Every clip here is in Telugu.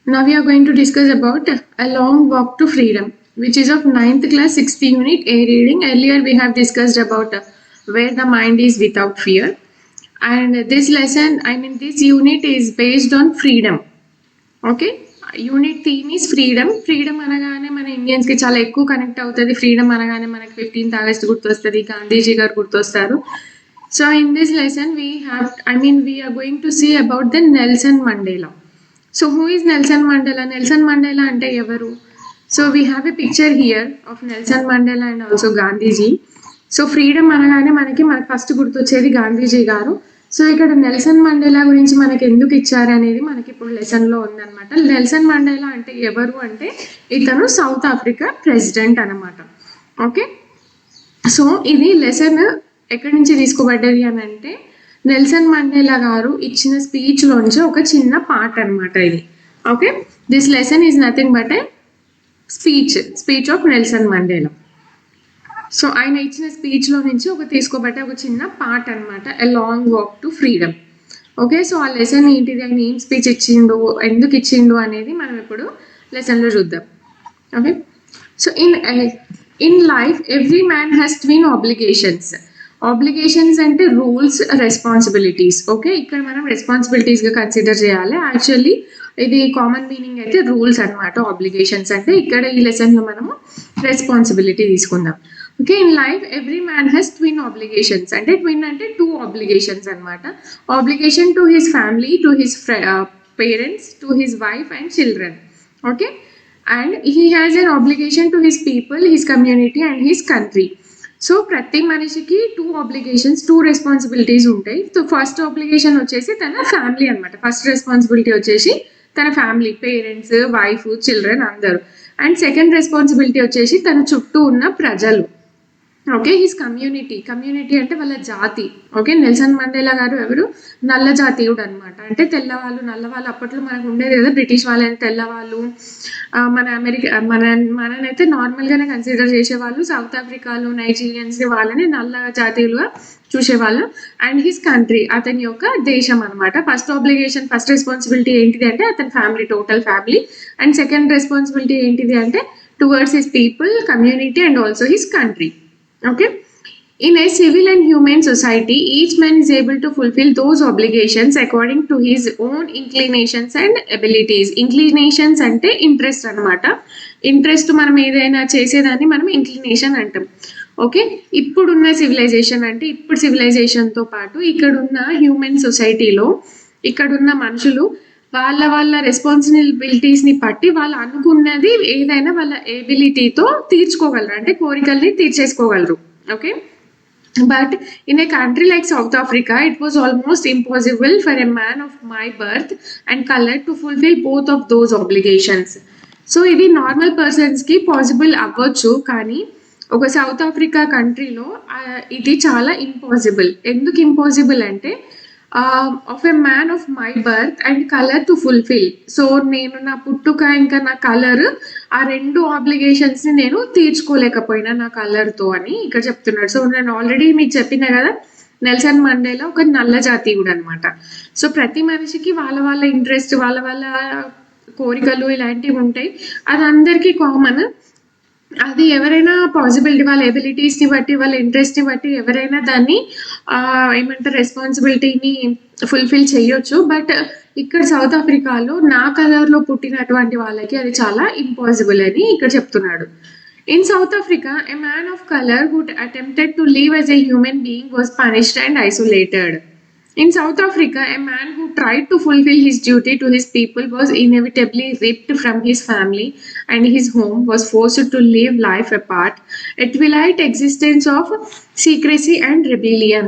Now we are going to discuss about A Long Walk to Freedom, which is of 9th class 60 unit A reading. Earlier we have discussed about Where the Mind is Without Fear. And this lesson, this unit is based on freedom. Okay, unit theme is freedom. Freedom అనగానే మన ఇండియన్స్కి చాలా ఎక్కువ కనెక్ట్ అవుతుంది. ఫ్రీడమ్ అనగానే మనకి 15th ఆగస్ట్ గుర్తొస్తుంది, గాంధీజీ గారు గుర్తొస్తారు. So in this lesson we are going to see about the Nelson Mandela. So who is Nelson Mandela? Nelson Mandela అంటే ఎవరు? So we have a picture here of Nelson Mandela and also Gandhiji. So freedom అనగానే మనకి ఫస్ట్ గుర్తొచ్చేది గాంధీజీ గారు. సో ఇక్కడ నెల్సన్ మండేలా గురించి మనకి ఎందుకు ఇచ్చారు అనేది మనకి ఇప్పుడు లెసన్లో ఉందన్నమాట. నెల్సన్ మండేలా అంటే ఎవరు అంటే ఇతను సౌత్ ఆఫ్రికా ప్రెసిడెంట్ అనమాట. ఓకే, సో ఇది లెసన్ ఎక్కడి నుంచి తీసుకోబడ్డది అని అంటే నెల్సన్ మండేలా గారు ఇచ్చిన స్పీచ్లోంచి ఒక చిన్న పార్ట్ అనమాట ఇది. Okay, this lesson is nothing but A speech of Nelson Mandela. So ఆయన ఇచ్చిన స్పీచ్లో నుంచి తీసుకోబట్టే ఒక చిన్న పార్ట్ అనమాట, a long walk to freedom. Okay, so ఆ లెసన్ ఏంటిది, ఆయన ఏం స్పీచ్ ఇచ్చిండు, ఎందుకు ఇచ్చిండు అనేది మనం ఇప్పుడు లెసన్లో చూద్దాం. Okay, so in life every man has twin obligations అంటే రూల్స్, రెస్పాన్సిబిలిటీస్. ఓకే, ఇక్కడ మనం రెస్పాన్సిబిలిటీస్గా కన్సిడర్ చేయాలి. యాక్చువల్లీ ఇది కామన్ మీనింగ్ అయితే రూల్స్ అనమాట. ఆబ్లిగేషన్స్ అంటే ఇక్కడ ఈ లెసన్లో మనము రెస్పాన్సిబిలిటీ తీసుకుందాం. Okay, in life every man has twin obligations. అంటే ట్విన్ అంటే 2 ఆబ్లిగేషన్స్ అనమాట. Obligation to his family, to his parents, to his wife and children. Okay, and he has an obligation to his people, his community and his country. So ప్రతి మనిషికి 2 ఆబ్లిగేషన్స్, 2 రెస్పాన్సిబిలిటీస్ ఉంటాయి. సో ఫస్ట్ ఆబ్లిగేషన్ వచ్చేసి తన ఫ్యామిలీ అనమాట. ఫస్ట్ రెస్పాన్సిబిలిటీ వచ్చేసి తన ఫ్యామిలీ, పేరెంట్స్, వైఫ్, చిల్డ్రన్ అందరూ. అండ్ సెకండ్ రెస్పాన్సిబిలిటీ వచ్చేసి తన చుట్టూ ఉన్న ప్రజలు. ఓకే, హిస్ కమ్యూనిటీ అంటే వాళ్ళ జాతి. ఓకే, నెల్సన్ మండేలా గారు ఎవరు? నల్ల జాతీయుడు అనమాట. అంటే తెల్లవాళ్ళు, నల్లవాళ్ళు అప్పట్లో మనకు ఉండేది కదా, బ్రిటిష్ వాళ్ళని తెల్లవాళ్ళు. మన మననైతే నార్మల్గానే కన్సిడర్ చేసేవాళ్ళు. సౌత్ ఆఫ్రికాలో నైజీరియన్స్ వాళ్ళని నల్ల జాతీయులుగా చూసేవాళ్ళు. అండ్ హిస్ కంట్రీ, అతని యొక్క దేశం అనమాట. ఫస్ట్ రెస్పాన్సిబిలిటీ ఏంటిది అంటే అతని family, total family. And second responsibility ఏంటిది అంటే towards his people, community and also his country. Okay, in a civil and humane society, each man is able to fulfill those obligations according to his own inclinations and abilities. Inclinations ante interest anamata. Interest మనం ఏదైనా చేసేదాన్ని మనం ఇంక్లినేషన్ అంటాం. ఓకే, ఇప్పుడున్న సివిలైజేషన్ అంటే ఇప్పుడు సివిలైజేషన్తో పాటు ఇక్కడున్న హ్యూమన్ సొసైటీలో ఇక్కడున్న మనుషులు వాళ్ళ రెస్పాన్సిబిలిటీస్ని బట్టి వాళ్ళు అనుకున్నది ఏదైనా వాళ్ళ ఎబిలిటీతో తీర్చుకోగలరు, అంటే కోరికల్ని తీర్చేసుకోగలరు. Okay, but in a country like South Africa it was almost impossible for a man of my birth and colour to fulfil both of those obligations. So ఇది నార్మల్ పర్సన్స్కి పాసిబుల్ అవ్వచ్చు, కానీ ఒక సౌత్ ఆఫ్రికా కంట్రీలో ఇది చాలా ఇంపాసిబుల్. ఎందుకు ఇంపాసిబుల్ అంటే of a man of my birth and colour to fulfil. So నేను నా పుట్టుక ఇంకా నా కలర్, ఆ 2 ఆబ్లిగేషన్స్ని నేను తీర్చుకోలేకపోయినా నా కలర్తో అని ఇక్కడ చెప్తున్నాడు. సో నేను ఆల్రెడీ మీకు చెప్పిన కదా, నెల్సన్ మండేలా ఒక నల్ల జాతీయుడు అనమాట. సో ప్రతి మనిషికి వాళ్ళ ఇంట్రెస్ట్, వాళ్ళ కోరికలు ఇలాంటివి ఉంటాయి. అది అందరికీ కామన్. అది ఎవరైనా పాసిబిలిటీ, వాళ్ళ ఎబిలిటీస్ని బట్టి, వాళ్ళ ఇంట్రెస్ట్ని బట్టి ఎవరైనా దాన్ని రెస్పాన్సిబిలిటీని ఫుల్ఫిల్ చేయొచ్చు. బట్ ఇక్కడ సౌత్ ఆఫ్రికాలో నా కలర్లో పుట్టినటువంటి వాళ్ళకి అది చాలా ఇంపాసిబుల్ అని ఇక్కడ చెప్తున్నాడు. In South Africa a man of colour who attempted to live as a human being was punished and isolated. In South Africa, a man who tried to fulfill his duty to his people was inevitably ripped from his family and his home, was forced to live life apart, a twilight existence of secrecy and rebellion.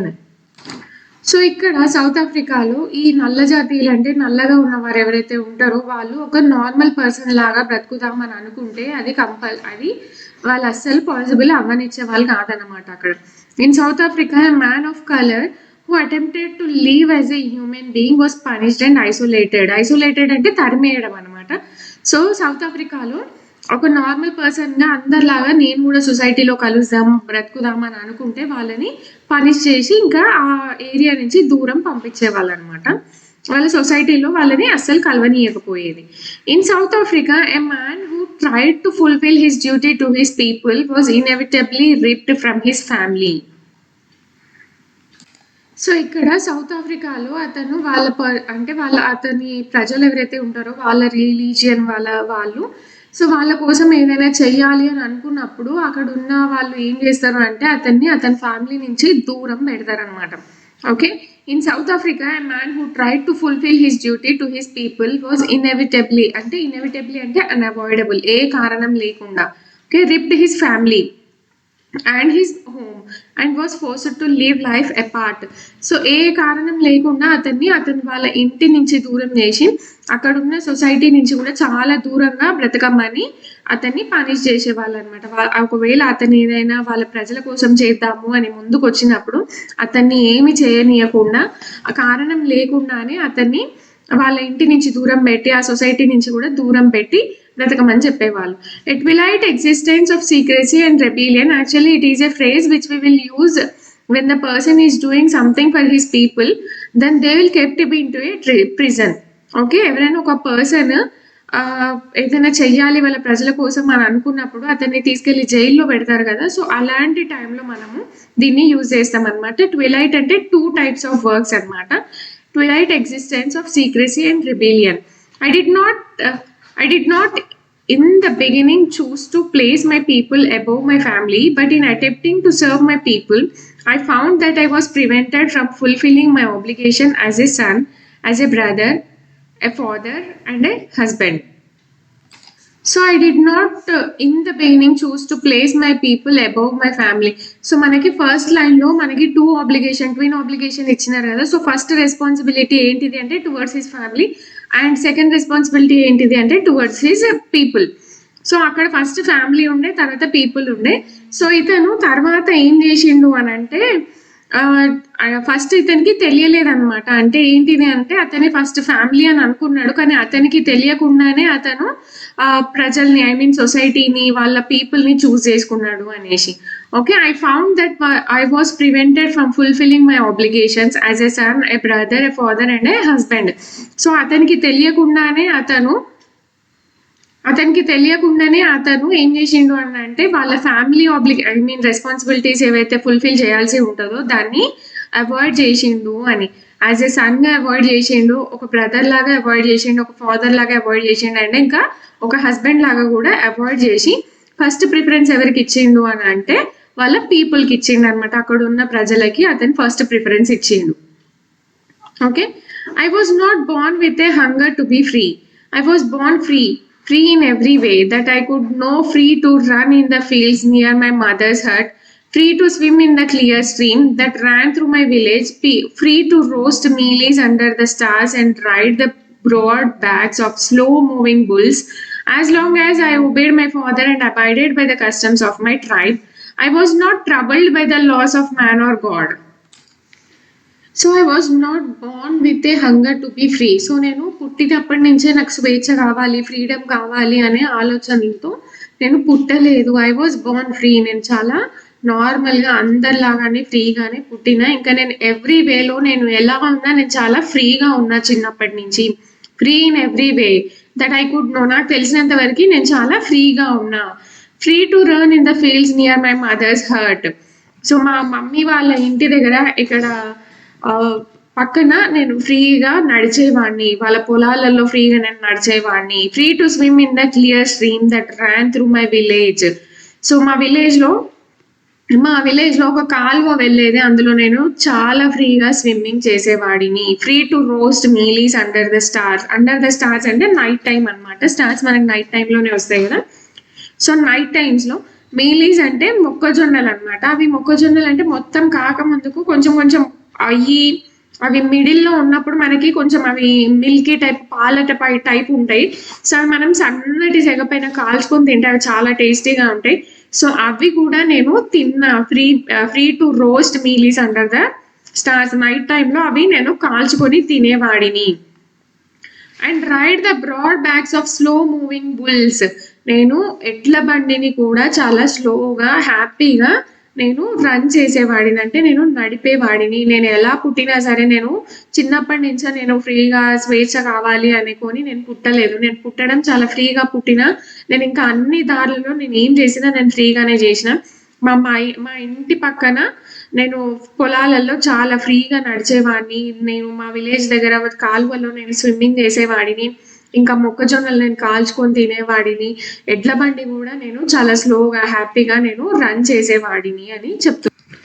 So ఇక్కడ సౌత్ ఆఫ్రికాలో ఈ నల్ల జాతీయులు అంటే నల్లగా ఉన్నవారు ఎవరైతే ఉంటారో వాళ్ళు ఒక నార్మల్ పర్సన్ లాగా బ్రతుకుదామని అనుకుంటే అది వాళ్ళు అస్సలు పాసిబుల్ అవ్వనిచ్చే వాళ్ళు కాదనమాట. అక్కడ in South Africa man of colour who attempted to live as a human being was punished and isolated అంటే తరిమేయడం అనమాట. సో సౌత్ ఆఫ్రికాలో ఒక నార్మల్ పర్సన్గా అందరిలాగా నేను కూడా సొసైటీలో కలుద్దాం, బ్రతుకుదాం అని అనుకుంటే వాళ్ళని పనిష్ చేసి ఇంకా ఆ ఏరియా నుంచి దూరం పంపించేవాళ్ళు అనమాట. వాళ్ళ సొసైటీలో వాళ్ళని అస్సలు కలవనీయకపోయేది. In South Africa a man who tried to fulfil his duty to his people was inevitably ripped from his family. So ఇక్కడ సౌత్ ఆఫ్రికాలో అతను వాళ్ళ అతని ప్రజలు ఎవరైతే ఉంటారో వాళ్ళ రిలీజియన్ వాళ్ళు సో వాళ్ళ కోసం ఏదైనా చెయ్యాలి అని అనుకున్నప్పుడు అక్కడ ఉన్న వాళ్ళు ఏం చేస్తారు అంటే అతని ఫ్యామిలీ నుంచి దూరం పెడతారనమాట. Okay, in South Africa a man who tried to fulfil his duty to his people was inevitably అంటే అన్అవాయిడబుల్, ఏ కారణం లేకుండా. Okay, ripped his family and his home and was forced to live life apart. So ఏ కారణం లేకుండా అతని వాళ్ళ ఇంటి నుంచి దూరం చేసి అక్కడ ఉన్న సొసైటీ నుంచి కూడా చాలా దూరంగా బ్రతకమ్మని అతన్ని పనిష్ చేసేవాళ్ళు అనమాట. ఒకవేళ అతను ఏదైనా వాళ్ళ ప్రజల కోసం చేద్దాము అని ముందుకు వచ్చినప్పుడు అతన్ని ఏమి చేయనీయకుండా ఆ కారణం లేకుండానే అతన్ని వాళ్ళ ఇంటి నుంచి దూరం పెట్టి ఆ సొసైటీ నుంచి కూడా దూరం పెట్టి బ్రతకమని చెప్పేవాళ్ళు. A twilight existence of secrecy and rebellion, actually it is a phrase which we will use when the person is doing something for his people, then they will kept him into a prison. Okay, ఎవరైనా ఒక పర్సన్ ఏదైనా చెయ్యాలి వాళ్ళ ప్రజల కోసం అని అనుకున్నప్పుడు అతన్ని తీసుకెళ్లి జైల్లో పెడతారు కదా. సో అలాంటి టైంలో మనము దీన్ని యూజ్ చేస్తాం అనమాట. ట్విలైట్ అంటే 2 types of works అనమాట. Twilight existence of secrecy and rebellion. I did not in the beginning choose to place my people above my family, but in attempting to serve my people, I found that I was prevented from fulfilling my obligation as a son, as a brother, a father, and a husband. So I did not in the beginning choose to place my people above my family. So మనకి ఫస్ట్ లైన్ లో మనకి ట్విన్ ఆబ్లిగేషన్ ఇచ్చినారు కదా. సో ఫస్ట్ రెస్పాన్సిబిలిటీ ఏంటిది అంటే towards his family, and second responsibility ఏంటిది అంటే టువర్డ్స్ హిస్ పీపుల్. సో అక్కడ ఫస్ట్ ఫ్యామిలీ ఉండే, తర్వాత పీపుల్ ఉండే. సో ఇతను తర్వాత ఏం చేసిండు అని అంటే ఫస్ట్ ఇతనికి తెలియలేదన్నమాట. అంటే ఏంటిది అంటే అతని ఫస్ట్ ఫ్యామిలీ అని అనుకున్నాడు, కానీ అతనికి తెలియకుండానే అతను ప్రజల్ని సొసైటీని వాళ్ళ పీపుల్ని చూస్ చేసుకున్నాడు అనేసి. Okay, I found that I was prevented from fulfilling my obligations as a son, a brother, a father and a husband. So అతనికి తెలియకుండానే అతను ఏం చేసిండు అని అంటే వాళ్ళ ఫ్యామిలీ రెస్పాన్సిబిలిటీస్ ఏవైతే ఫుల్ఫిల్ చేయాల్సి ఉంటుందో దాన్ని అవాయిడ్ చేసిండు అని. యాజ్ ఎ సన్ గా అవాయిడ్ చేసిండు, ఒక బ్రదర్ లాగా అవాయిడ్ చేసిండు, ఒక ఫాదర్ లాగా అవాయిడ్ చేసిండు, అండ్ ఇంకా ఒక హస్బెండ్ లాగా కూడా అవాయిడ్ చేసి ఫస్ట్ ప్రిఫరెన్స్ ఎవరికి ఇచ్చిండు అని అంటే వాళ్ళ పీపుల్కి ఇచ్చిండు అనమాట. అక్కడ ఉన్న ప్రజలకి అతను ఫస్ట్ ప్రిఫరెన్స్ ఇచ్చిండు. Okay, I was not born with a hunger to be free. I was born free in every way, that I could know free to run in the fields near my mother's hut, free to swim in the clear stream that ran through my village, free to roast mealies under the stars and ride the broad backs of slow moving bulls. As long as I obeyed my father and abided by the customs of my tribe, I was not troubled by the laws of man or God. So I was not born with a hunger to be free. So నేను పుట్టినప్పటి నుంచే నాకు స్వేచ్ఛ కావాలి, ఫ్రీడమ్ కావాలి అనే ఆలోచనతో నేను పుట్టలేదు. I was Born free. నేను చాలా నార్మల్గా అందరిలాగానే ఫ్రీగానే పుట్టిన. ఇంకా నేను ఎవ్రీ వేలో నేను ఎలా ఉన్నా నేను చాలా ఫ్రీగా ఉన్నా చిన్నప్పటి నుంచి. Free in every way that I could know. నాకు తెలిసినంత వరకు నేను చాలా ఫ్రీగా ఉన్నా. Free to run in the fields near my mother's hut. So మా మమ్మీ వాళ్ళ ఇంటి దగ్గర ఇక్కడ పక్కన నేను ఫ్రీగా నడిచేవాడిని, వాళ్ళ పొలాలలో ఫ్రీగా నేను నడిచేవాడిని. Free to swim in the clear stream that ran through my village. So మా విలేజ్లో ఒక కాలువ వెళ్ళేది, అందులో నేను చాలా ఫ్రీగా స్విమ్మింగ్ చేసేవాడిని. Free to roast mealies under the stars అంటే నైట్ టైం అనమాట. స్టార్స్ మనకి నైట్ టైంలోనే వస్తాయి కదా. సో నైట్ టైమ్స్లో మీలీస్ అంటే మొక్కజొన్నలు అనమాట. అవి మొక్కజొన్నలు అంటే మొత్తం కాకముందుకు కొంచెం అవి మిడిల్లో ఉన్నప్పుడు మనకి కొంచెం అవి మిల్కీ టైప్ పాల టైప్ ఉంటాయి. సో అవి మనం సన్నటి సెగపైన కాల్చుకొని తింటే అవి చాలా టేస్టీగా ఉంటాయి. సో అవి కూడా నేను తిన్నా. Free to roast mealies under the stars. Night టైంలో అవి నేను కాల్చుకొని తినేవాడిని. And ride the broad backs of slow moving bulls. నేను ఎడ్ల బండిని కూడా చాలా స్లోగా హ్యాపీగా నేను రన్ చేసేవాడిని, అంటే నేను నడిపేవాడిని. నేను ఎలా పుట్టినా సరే నేను చిన్నప్పటి నుంచే నేను ఫ్రీగా స్వేచ్ఛ కావాలి అనుకొని నేను పుట్టలేదు. నేను పుట్టడం చాలా ఫ్రీగా పుట్టినా. నేను ఇంకా అన్ని దారులలో నేను ఏం చేసినా నేను ఫ్రీగానే చేసిన. మా ఇంటి పక్కన నేను పొలాలలో చాలా ఫ్రీగా నడిచేవాడిని. నేను మా విలేజ్ దగ్గర కాలువలో నేను స్విమ్మింగ్ చేసేవాడిని. ఇంకా మొక్కజొన్నలు నేను కాల్చుకొని తినేవాడిని. ఎడ్ల బండి కూడా నేను చాలా స్లోగా హ్యాపీగా నేను రన్ చేసేవాడిని అని చెప్తున్నాను.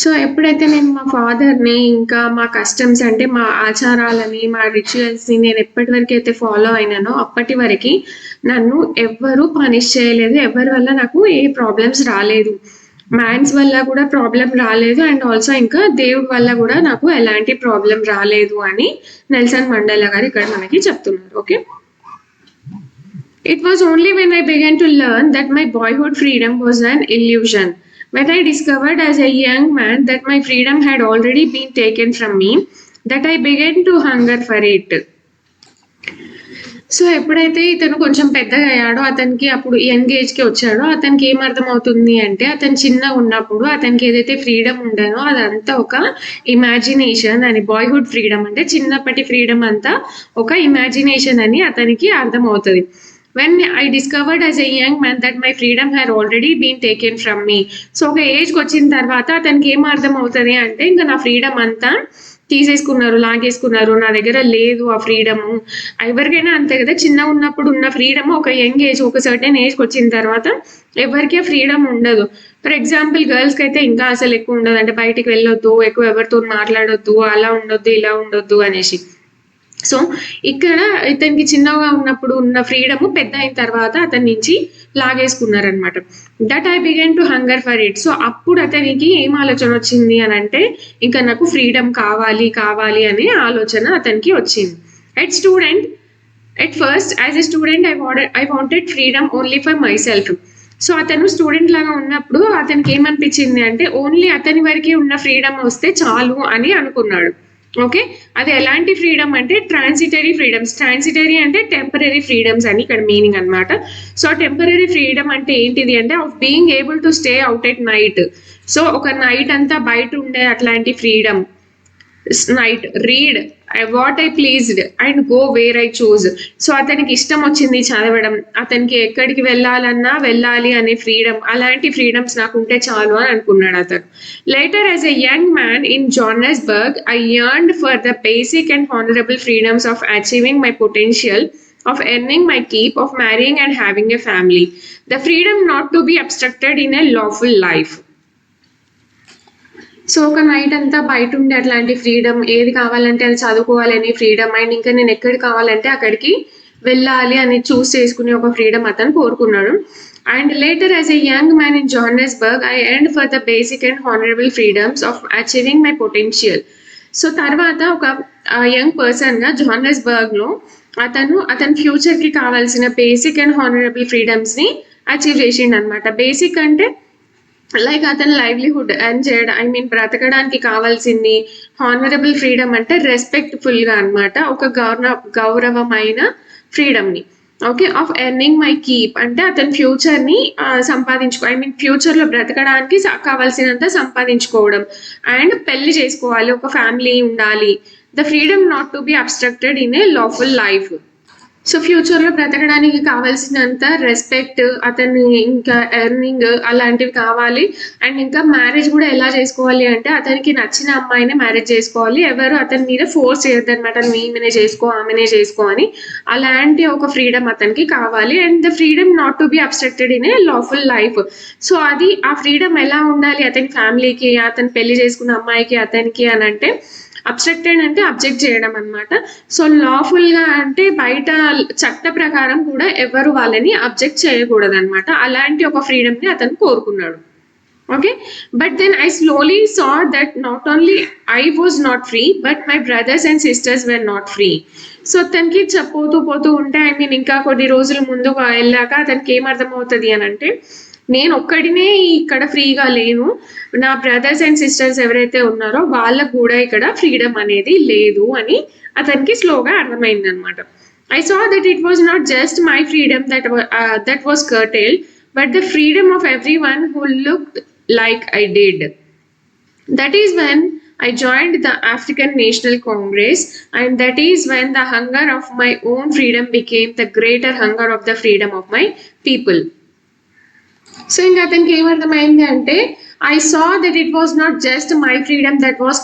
సో ఎప్పుడైతే నేను మా ఫాదర్ని ఇంకా మా కస్టమ్స్ అంటే మా ఆచారాలని మా రిచువల్స్ని నేను ఎప్పటి వరకు అయితే ఫాలో అయినానో అప్పటి వరకు నన్ను ఎవ్వరూ పనిష్ చేయలేదు. ఎవరి వల్ల నాకు ఏ ప్రాబ్లమ్స్ రాలేదు. మ్యాన్స్ వల్ల కూడా ప్రాబ్లం రాలేదు. అండ్ ఆల్సో ఇంకా దేవుడి వల్ల కూడా నాకు ఎలాంటి ప్రాబ్లం రాలేదు అని నెల్సన్ మండేలా గారు ఇక్కడ మనకి చెప్తున్నారు. Okay, it was only when I began to learn that my boyhood freedom was an illusion. When I discovered as a young man that my freedom had already been taken from me, that I began to hunger for it. So ఎప్పుడైతే ఇతను కొంచెం పెద్దగా అయ్యాడో, అతనికి అప్పుడు యంగ్ ఏజ్కి వచ్చాడో, అతనికి ఏం అర్థం అవుతుంది అంటే అతను చిన్నగా ఉన్నప్పుడు అతనికి ఏదైతే ఫ్రీడమ్ ఉండేనో అదంతా ఒక ఇమాజినేషన్ అని. బాయ్హుడ్ ఫ్రీడమ్ అంటే చిన్నప్పటి ఫ్రీడమ్ అంతా ఒక ఇమాజినేషన్ అని అతనికి అర్థమవుతుంది. When I discovered as a young man that my freedom had already been taken from me. So ఒక ఏజ్కి వచ్చిన తర్వాత అతనికి ఏం అర్థం అవుతుంది అంటే ఇంకా నా ఫ్రీడమ్ అంతా తీసేసుకున్నారు, లాగేసుకున్నారు, నా దగ్గర లేదు ఆ ఫ్రీడము. ఎవరికైనా అంతే కదా, చిన్నగా ఉన్నప్పుడు ఉన్న ఫ్రీడమ్ ఒక యంగ్ ఏజ్, ఒక సర్టెన్ ఏజ్కి వచ్చిన తర్వాత ఎవరికి ఆ ఫ్రీడమ్ ఉండదు. ఫర్ ఎగ్జాంపుల్ గర్ల్స్కి అయితే ఇంకా అసలు ఎక్కువ ఉండదు, అంటే బయటికి వెళ్ళొద్దు, ఎక్కువ ఎవరితో మాట్లాడొద్దు, అలా ఉండొద్దు, ఇలా ఉండొద్దు అనేసి. సో ఇక్కడ ఇతనికి చిన్నగా ఉన్నప్పుడు ఉన్న ఫ్రీడమ్ పెద్ద అయిన తర్వాత అతని నుంచి లాగేసుకున్నారనమాట. That I began to hunger for it. So అప్పుడు అతనికి ఏం ఆలోచన వచ్చింది అని అంటే ఇంకా నాకు ఫ్రీడమ్ కావాలి కావాలి అనే ఆలోచన అతనికి వచ్చింది. At first as a student I wanted freedom only for my self. So అతను స్టూడెంట్ లాగా ఉన్నప్పుడు అతనికి ఏమనిపించింది అంటే ఓన్లీ అతని వరకే ఉన్న ఫ్రీడమ్ వస్తే చాలు అని అనుకున్నాడు. ఓకే, అది ఎలాంటి ఫ్రీడమ్ అంటే ట్రాన్సిటరీ ఫ్రీడమ్స్. ట్రాన్సిటరీ అంటే టెంపరీ ఫ్రీడమ్స్ అని ఇక్కడ మీనింగ్ అనమాట. సో టెంపరీ ఫ్రీడమ్ అంటే ఏంటిది అంటే of being able to stay out at night. So ఒక నైట్ అంతా బయట ఉండే అట్లాంటి freedom. Night read what I pleased and go where I choose. So అతనికి ఇష్టం వచ్చింది చదవడం, అతనికి ఎక్కడికి వెళ్ళాలన్నా వెళ్ళాలి అనే ఫ్రీడమ్, అలాంటి ఫ్రీడమ్స్ నాకు ఉంటే చాలు అని అనుకున్నాడు అతను. Later as a young man in Johannesburg I yearned for the basic and honourable freedoms of achieving my potential, of earning my keep, of marrying and having a family. The freedom not to be obstructed in a lawful life. So ఒక నైట్ అంతా బయట ఉండే అట్లాంటి ఫ్రీడమ్, ఏది కావాలంటే అది చదువుకోవాలని ఫ్రీడమ్, అండ్ ఇంకా నేను ఎక్కడికి కావాలంటే అక్కడికి వెళ్ళాలి అని చూస్ చేసుకునే ఒక ఫ్రీడమ్ అతను కోరుకున్నాడు. And later as a young man in Johannesburg I earned for the basic and honourable freedoms of achieving my potential. So తర్వాత ఒక యంగ్ పర్సన్గా జోహానెస్బర్గ్లో అతని ఫ్యూచర్కి కావాల్సిన బేసిక్ అండ్ హానరబుల్ ఫ్రీడమ్స్ని అచీవ్ చేసిండు అనమాట. బేసిక్ అంటే లైక్ అతని లైవ్లీహుడ్ ఎర్న్ చేయడం, బ్రతకడానికి కావాల్సింది. హానరబుల్ ఫ్రీడమ్ అంటే రెస్పెక్ట్ఫుల్గా అనమాట, ఒక గౌరవమైన ఫ్రీడమ్ని. Okay, of earning my keep అంటే అతని ఫ్యూచర్ని ఫ్యూచర్లో బ్రతకడానికి కావాల్సినంత సంపాదించుకోవడం. అండ్ పెళ్లి చేసుకోవాలి, ఒక ఫ్యామిలీ ఉండాలి. The freedom not to be obstructed in a lawful life. So ఫ్యూచర్లో బ్రతకడానికి కావాల్సినంత రెస్పెక్ట్, అతన్ని ఇంకా ఎర్నింగ్ అలాంటివి కావాలి. అండ్ ఇంకా మ్యారేజ్ కూడా ఎలా చేసుకోవాలి అంటే అతనికి నచ్చిన అమ్మాయినే మ్యారేజ్ చేసుకోవాలి, ఎవరు అతని మీద ఫోర్స్ చేయొద్దు అనమాట, నువ్వు ఈమెనే చేసుకో ఆమెనే చేసుకో అని. అలాంటి ఒక ఫ్రీడమ్ అతనికి కావాలి. And the freedom not to be obstructed in a lawful life. So అది ఆ ఫ్రీడమ్ ఎలా ఉండాలి అతని ఫ్యామిలీకి, అతను పెళ్లి చేసుకున్న అమ్మాయికి, అతనికి అని అంటే అబ్స్ట్రక్టెడ్ అంటే అబ్జెక్ట్ చేయడం అనమాట. సో లాఫుల్గా అంటే బయట చట్ట ప్రకారం కూడా ఎవరు వాళ్ళని అబ్జెక్ట్ చేయకూడదు అనమాట. అలాంటి ఒక ఫ్రీడమ్ని అతను కోరుకున్నాడు. Okay, but then I slowly saw that not only I was not free but my brothers and sisters were not free. So అతనికి పోతూ ఉంటే ఇంకా కొన్ని రోజుల ముందు వెళ్ళాక అతనికి ఏమర్థమవుతుంది అని అంటే నేను ఒక్కడినే ఇక్కడ ఫ్రీగా లేను, నా బ్రదర్స్ అండ్ సిస్టర్స్ ఎవరైతే ఉన్నారో వాళ్ళకు కూడా ఇక్కడ ఫ్రీడమ్ అనేది లేదు అని అతనికి స్లోగా అర్థమైంది అనమాట. I saw that it was not just my freedom that was curtailed but the freedom of every one who looked like I did. That is when I joined the African National Congress, and that is when the hunger of my own freedom became the greater hunger of the freedom of my people. So ఇంకా అతనికి ఏమర్థమైంది అంటే I saw that it was not just my freedom that was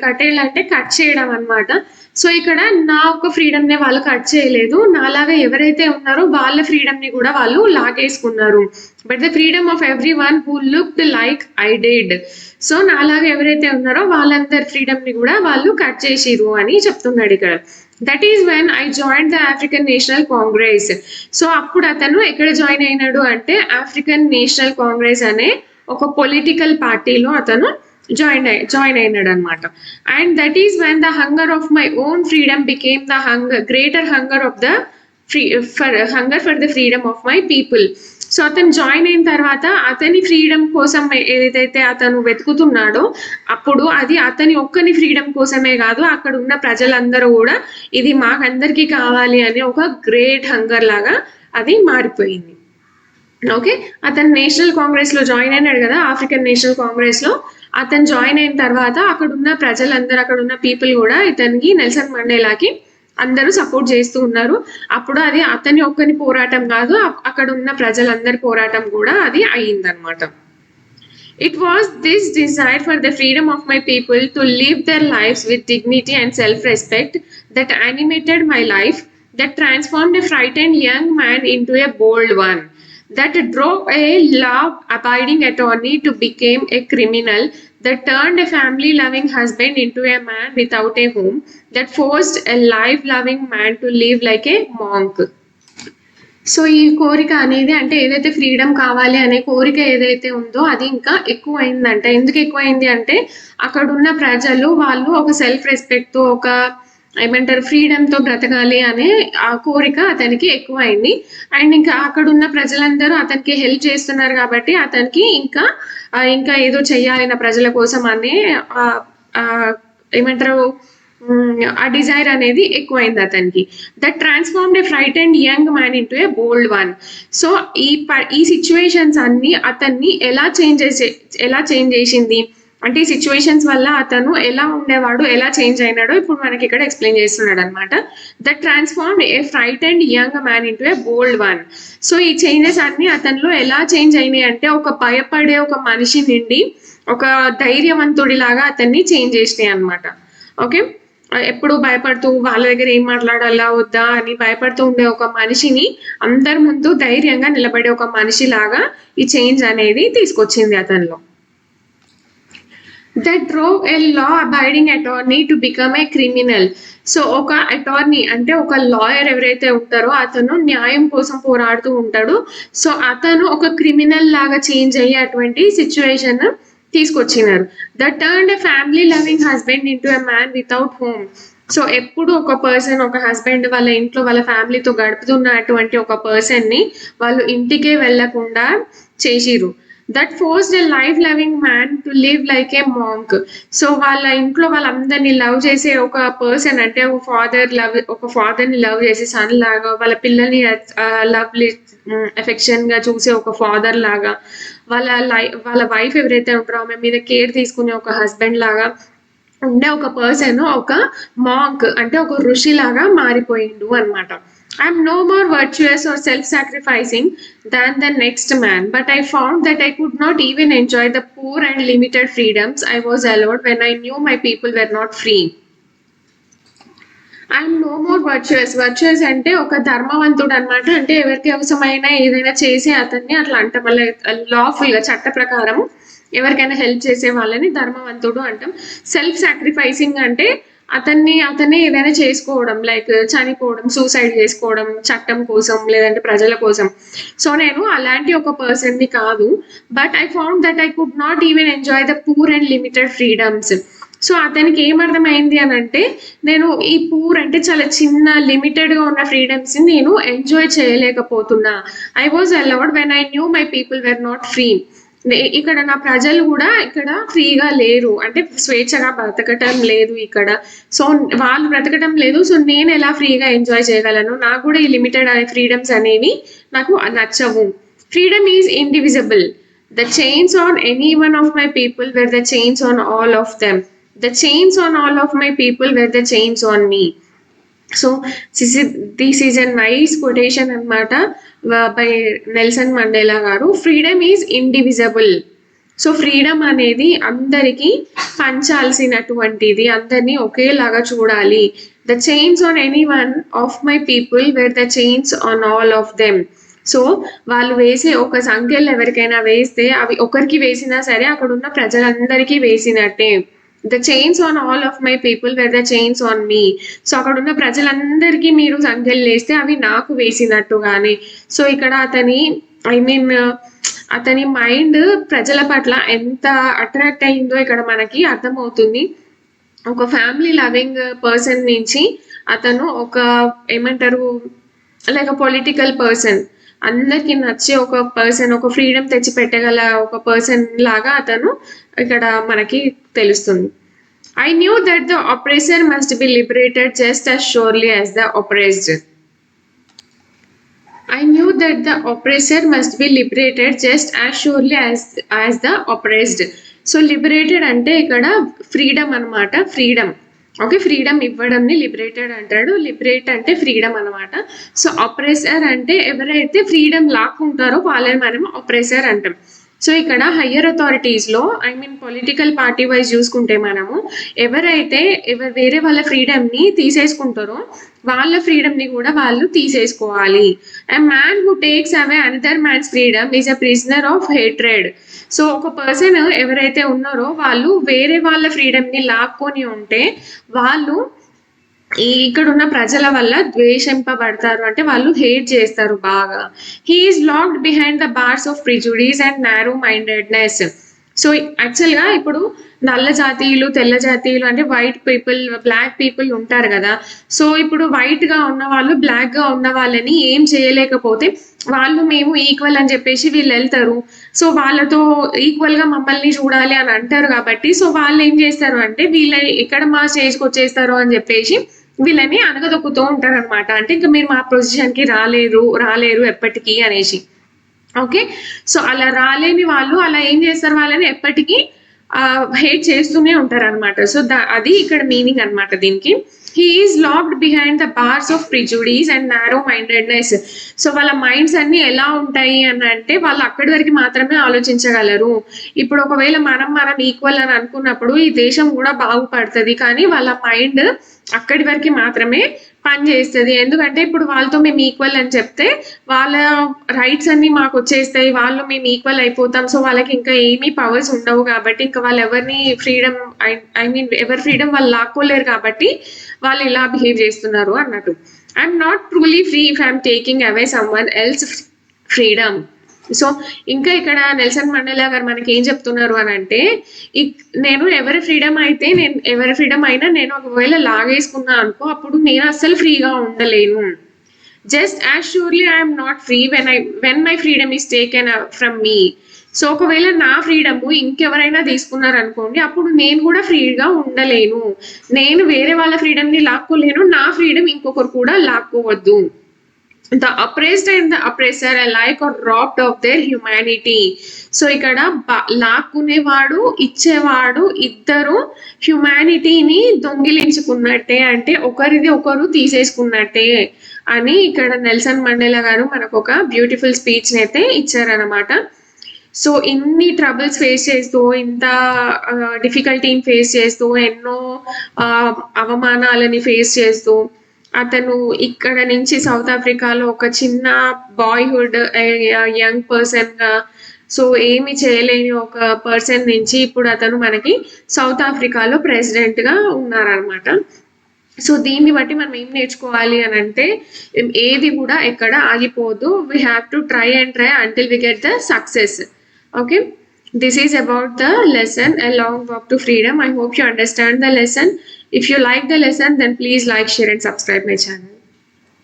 curtailed అంటే కట్ చేయడం అనమాట. సో ఇక్కడ నా ఒక ఫ్రీడమ్ నే వాళ్ళు కట్ చేయలేదు, నాలాగా ఎవరైతే ఉన్నారో వాళ్ళ ఫ్రీడమ్ ని కూడా వాళ్ళు లాగేసుకున్నారు. But the freedom of every one who looked like I did. So నాలాగా ఎవరైతే ఉన్నారో వాళ్ళందరి ఫ్రీడమ్ ని కూడా వాళ్ళు కట్ చేసిరు అని చెప్తున్నాడు ఇక్కడ. That is when I join the African national Congress. So అప్పుడు అతను ఎక్కడ జాయిన్ అయినాడు అంటే ఆఫ్రికన్ నేషనల్ కాంగ్రెస్ అనే ఒక పొలిటికల్ పార్టీలో అతను జాయిన్ అయినాడు అనమాట. And that is when the hunger of my own freedom became the greater hunger of the hunger for the freedom of my people. So అతను జాయిన్ అయిన తర్వాత అతని ఫ్రీడమ్ కోసం ఏదైతే అతను వెతుకుతున్నాడో అప్పుడు అది అతని ఒక్కని ఫ్రీడమ్ కోసమే కాదు, అక్కడ ఉన్న ప్రజలందరూ కూడా ఇది మాకందరికీ కావాలి అని ఒక గ్రేట్ హంగర్ లాగా అది మారిపోయింది. ఓకే, అతను నేషనల్ కాంగ్రెస్ లో జాయిన్ అయినాడు కదా, ఆఫ్రికన్ నేషనల్ కాంగ్రెస్ లో అతను జాయిన్ అయిన తర్వాత అక్కడ ఉన్న ప్రజలందరూ, అక్కడ ఉన్న పీపుల్ కూడా ఇతనికి నెల్సన్ మండేలాకి అందరూ సపోర్ట్ చేస్తూ ఉన్నారు. అప్పుడు అది అతని ఒక్కని పోరాటం కాదు, అక్కడ ఉన్న ప్రజలందరి పోరాటం కూడా అది అయ్యిందనమాట. It was this desire for the freedom of my people to live their lives with dignity and self-respect that animated my life, that transformed a frightened young man into a bold one, that drove a law-abiding attorney to become a criminal, that turned a family-loving husband into a man without a home, that forced a life-loving man to live like a monk. So ఈ కోరిక అనేది అంటే ఏదైతే ఫ్రీడమ్ కావాలి అనే కోరిక ఏదైతే ఉందో అది ఇంకా ఎక్కువ అయిందంట. ఎందుకు ఎక్కువ అయింది అంటే అక్కడ ఉన్న ప్రజలు వాళ్ళు ఒక సెల్ఫ్ రెస్పెక్ట్ తో, ఒక ఏమంటారు ఫ్రీడమ్ తో బ్రతకాలి అనే ఆ కోరిక అతనికి ఎక్కువ అయింది. అండ్ ఇంకా అక్కడ ఉన్న ప్రజలందరూ అతనికి హెల్ప్ చేస్తున్నారు కాబట్టి అతనికి ఇంకా ఏదో చెయ్యాలి నా ప్రజల కోసం అనే ఏమంటారు ఆ డిజైర్ అనేది ఎక్కువైంది అతనికి. That transformed A frightened young man into A bold one. So ఈ సిచ్యువేషన్స్ అన్ని అతన్ని ఎలా చేంజ్ చేసింది అంటే ఈ సిచ్యువేషన్స్ వల్ల అతను ఎలా ఉండేవాడు, ఎలా చేంజ్ అయినాడో ఇప్పుడు మనకి ఇక్కడ ఎక్స్ప్లెయిన్ చేస్తున్నాడు అనమాట. That transformed A frightened young man into A bold one. So ఈ చేంజెస్ అన్ని అతనిలో ఎలా చేంజ్ అయినాయి అంటే ఒక భయపడే ఒక మనిషి నుండి ఒక ధైర్యవంతుడిలాగా అతన్ని చేంజ్ చేసినాయి అనమాట. ఓకే, ఎప్పుడు భయపడుతూ వాళ్ళ దగ్గర ఏం మాట్లాడాలా వద్దా అని భయపడుతూ ఉండే ఒక మనిషిని అందరి ముందు ధైర్యంగా నిలబడే ఒక మనిషి లాగా ఈ చేంజ్ అనేది తీసుకొచ్చింది అతనిలో. That drove a law abiding attorney to become a criminal. So ఒక అటార్నీ అంటే ఒక లాయర్ ఎవరైతే ఉంటారో అతను న్యాయం కోసం పోరాడుతూ ఉంటాడు. సో అతను ఒక క్రిమినల్ లాగా చేంజ్ అయ్యే అటువంటి సిచ్యువేషన్ తీసుకొచ్చినారు. That turned a family loving husband into a man without home. So ఎప్పుడు ఒక పర్సన్, ఒక హస్బెండ్ వాళ్ళ ఇంట్లో వాళ్ళ ఫ్యామిలీతో గడుపుతున్నటువంటి ఒక పర్సన్ ని వాళ్ళు ఇంటికే వెళ్లకుండా చేసిరు. That forced a life loving man to live like A monk. So వాళ్ళ ఇంట్లో వాళ్ళందరినీ లవ్ చేసే ఒక పర్సన్ అంటే ఒక ఫాదర్ ని లవ్ చేసే సన్ లాగా, వాళ్ళ పిల్లల్ని ఎఫెక్షన్ గా చూసే ఒక ఫాదర్ లాగా, వాళ్ళ వైఫ్ ఎవరైతే ఉంటారో ఆమె మీద కేర్ తీసుకునే ఒక హస్బెండ్ లాగా ఉండే ఒక పర్సన్ ఒక మాంక్ అంటే ఒక ఋషి లాగా మారిపోయిండు అనమాట. I'm no more virtuous or self-sacrificing than the next man, but I found that I could not even enjoy the poor and limited freedoms I was allowed when I knew my people were not free. I'm no more virtuous. Virtuous అంటే ఒక ధర్మవంతుడు అనమాట. అంటే ఎవరికి అవసరమైన ఏదైనా చేసి అతన్ని అట్లా అంట మళ్ళీ లాఫుల్ గా చట్ట ప్రకారం ఎవరికైనా హెల్ప్ చేసే వాళ్ళని ధర్మవంతుడు అంటాం. సెల్ఫ్ సాక్రిఫైసింగ్ అంటే అతనే ఏదైనా చేసుకోవడం, లైక్ చనిపోవడం, సూసైడ్ చేసుకోవడం చట్టం కోసం లేదంటే ప్రజల కోసం. సో నేను అలాంటి ఒక పర్సన్ ని కాదు. But I found that I could not even enjoy the poor and limited freedoms. So అతనికి ఏమర్థమైంది అని అంటే నేను ఈ పూర్ అంటే చాలా చిన్న లిమిటెడ్ గా ఉన్న ఫ్రీడమ్స్ ని నేను ఎంజాయ్ చేయలేకపోతున్నా. I was allowed when I knew my people were not free. ఇక్కడ నా ప్రజలు కూడా ఇక్కడ ఫ్రీగా లేరు, అంటే స్వేచ్ఛగా బ్రతకటం లేదు ఇక్కడ. సో వాళ్ళు బ్రతకటం లేదు, సో నేను ఎలా ఫ్రీగా ఎంజాయ్ చేయగలను? నాకు కూడా ఈ లిమిటెడ్ ఫ్రీడమ్స్ అనేవి నాకు నచ్చవు. Freedom is indivisible, The chains on any one of my people were the chains on all of them. The chains on all of my people were the chains on me. So this is a nice quotation anamata by Nelson Mandela garu. Freedom is indivisible. So freedom అనేది అందరికీ పంచాల్సినటువంటిది, అందరినీ ఒకేలాగా చూడాలి. The chains on any one of my people were the chains on all of them. So వాళ్ళు వేసే ఒక సంఖ్యలు ఎవరికైనా వేస్తే అవి ఒకరికి వేసినా సరే అక్కడ ఉన్న ప్రజలందరికీ వేసినట్టే. The chains on all of my people were the chains on me. So అక్కడ ఉన్న ప్రజలందరికీ మీరు సంఖ్యలు వేస్తే అవి నాకు వేసినట్టుగానే. సో ఇక్కడ అతని మైండ్ ప్రజల పట్ల ఎంత అట్రాక్ట్ అయిందో ఇక్కడ మనకి అర్థమవుతుంది. ఒక ఫ్యామిలీ లవింగ్ పర్సన్ నుంచి అతను ఒక ఏమంటారు లైక్ పొలిటికల్ పర్సన్, అందరికి నచ్చే ఒక పర్సన్, ఒక ఫ్రీడమ్ తెచ్చి పెట్టగల ఒక పర్సన్ లాగా అతను ఇక్కడ మనకి తెలుస్తుంది. I knew that the oppressor must be liberated just as surely as the oppressed. I knew that the oppressor must be liberated just as surely as the oppressed. So liberated అంటే ఇక్కడ ఫ్రీడమ్ అనమాట. ఫ్రీడమ్, ఓకే, ఫ్రీడమ్ ఇవ్వడంని లిబరేటెడ్ అంటాడు. లిబరేట్ అంటే ఫ్రీడమ్ అనమాట. సో అప్రెసర్ అంటే ఎవరైతే ఫ్రీడమ్ లాక్కుంటారో వాళ్ళని మనం అప్రెసర్ అంటాం. సో ఇక్కడ హయ్యర్ అథారిటీస్లో పొలిటికల్ పార్టీ వైజ్ చూసుకుంటే మనము ఎవరైతే వేరే వాళ్ళ ఫ్రీడమ్ని తీసేసుకుంటారో వాళ్ళ ఫ్రీడమ్ని కూడా వాళ్ళు తీసేసుకోవాలి. A man who takes away another man's freedom is a prisoner of hatred. So ఒక పర్సన్ ఎవరైతే ఉన్నారో వాళ్ళు వేరే వాళ్ళ ఫ్రీడమ్ని లాక్కొని ఉంటే వాళ్ళు ఇక్కడ ఉన్న ప్రజల వల్ల ద్వేషింపబడతారు, అంటే వాళ్ళు హేట్ చేస్తారు బాగా. He is locked behind the bars of prejudice and narrow mindedness. So యాక్చువల్గా ఇప్పుడు నల్ల జాతీయులు, తెల్ల జాతీయులు అంటే వైట్ పీపుల్, బ్లాక్ పీపుల్ ఉంటారు కదా. సో ఇప్పుడు వైట్గా ఉన్న వాళ్ళు బ్లాక్గా ఉన్న వాళ్ళని ఏం చేయలేకపోతే వాళ్ళు మేము ఈక్వల్ అని చెప్పేసి వీళ్ళు వెళ్తారు. సో వాళ్ళతో ఈక్వల్గా మమ్మల్ని చూడాలి అని అంటారు కాబట్టి సో వాళ్ళు ఏం చేస్తారు అంటే వీళ్ళ ఎక్కడ మా స్టేజ్కి వచ్చేస్తారు అని చెప్పేసి వీళ్ళని అనగదొక్కుతూ ఉంటారు అనమాట. అంటే ఇంకా మీరు మా పొజిషన్కి రాలేరు ఎప్పటికీ అనేసి. ఓకే, సో అలా రాలేని వాళ్ళు అలా ఏం చేస్తారు, వాళ్ళని ఎప్పటికీ హేట్ చేస్తూనే ఉంటారు అనమాట. సో అది ఇక్కడ మీనింగ్ అనమాట దీనికి. He is locked behind the bars of prejudice and narrow mindedness. So వాళ్ళ మైండ్స్ అన్ని ఎలా ఉంటాయి అని అంటే వాళ్ళు అక్కడి వరకు మాత్రమే ఆలోచించగలరు. ఇప్పుడు ఒకవేళ మనం ఈక్వల్ అని అనుకున్నప్పుడు ఈ దేశం కూడా బాగుపడుతుంది, కానీ వాళ్ళ మైండ్ అక్కడి వరకు మాత్రమే పనిచేస్తుంది. ఎందుకంటే ఇప్పుడు వాళ్ళతో మేము ఈక్వల్ అని చెప్తే వాళ్ళ రైట్స్ అన్ని మాకు వచ్చేస్తాయి, వాళ్ళు మేము ఈక్వల్ అయిపోతాం. సో వాళ్ళకి ఇంకా ఏమీ పవర్స్ ఉండవు కాబట్టి ఇంకా వాళ్ళు ఎవరిని ఫ్రీడమ్ ఎవరి ఫ్రీడమ్ వాళ్ళు లాక్కోలేరు కాబట్టి వాళ్ళు ఇలా బిహేవ్ చేస్తున్నారు అన్నట్టు. I'm not truly free if I'm taking away someone else freedom. So ఇంకా ఇక్కడ నెల్సన్ మండేలా గారు మనకి ఏం చెప్తున్నారు అని అంటే నేను ఎవరి ఫ్రీడమ్ అయినా నేను ఒకవేళ లాగేసుకున్నా అనుకో అప్పుడు నేను అస్సలు ఫ్రీగా ఉండలేను. Just as surely I'm not free when my freedom is taken from me. So ఒకవేళ నా ఫ్రీడమ్ ఇంకెవరైనా తీసుకున్నారు అనుకోండి అప్పుడు నేను కూడా ఫ్రీగా ఉండలేను. నేను వేరే వాళ్ళ ఫ్రీడమ్ని లాక్కోలేను, నా ఫ్రీడమ్ ఇంకొకరు కూడా లాక్కోవద్దు. The oppressed and the oppressor alike are robbed of their humanity. So ఇక్కడ లాక్కునేవాడు ఇచ్చేవాడు ఇద్దరు హ్యుమానిటీని దొంగిలించుకున్నట్టే, అంటే ఒకరిది ఒకరు తీసేసుకున్నట్టే అని ఇక్కడ నెల్సన్ మండేలా గారు మనకు ఒక బ్యూటిఫుల్ స్పీచ్ అయితే ఇచ్చారనమాట. సో ఇన్ని ట్రబుల్స్ ఫేస్ చేస్తూ, ఇంత డిఫికల్టీని ఫేస్ చేస్తూ, ఎన్నో అవమానాలని ఫేస్ చేస్తూ అతను ఇక్కడ నుంచి సౌత్ ఆఫ్రికాలో ఒక చిన్న బాయ్హుడ్ యంగ్ పర్సన్గా, సో ఏమి చేయలేని ఒక పర్సన్ నుంచి ఇప్పుడు అతను మనకి సౌత్ ఆఫ్రికాలో ప్రెసిడెంట్గా ఉన్నారనమాట. సో దీన్ని బట్టి మనం ఏం నేర్చుకోవాలి అని అంటే ఏది కూడా ఎక్కడ ఆగిపోదు. We have to try until we get the success. Okay, this is about the lesson A Long Walk to Freedom. I hope you understand the lesson. If you like the lesson, then please like, share and subscribe my channel.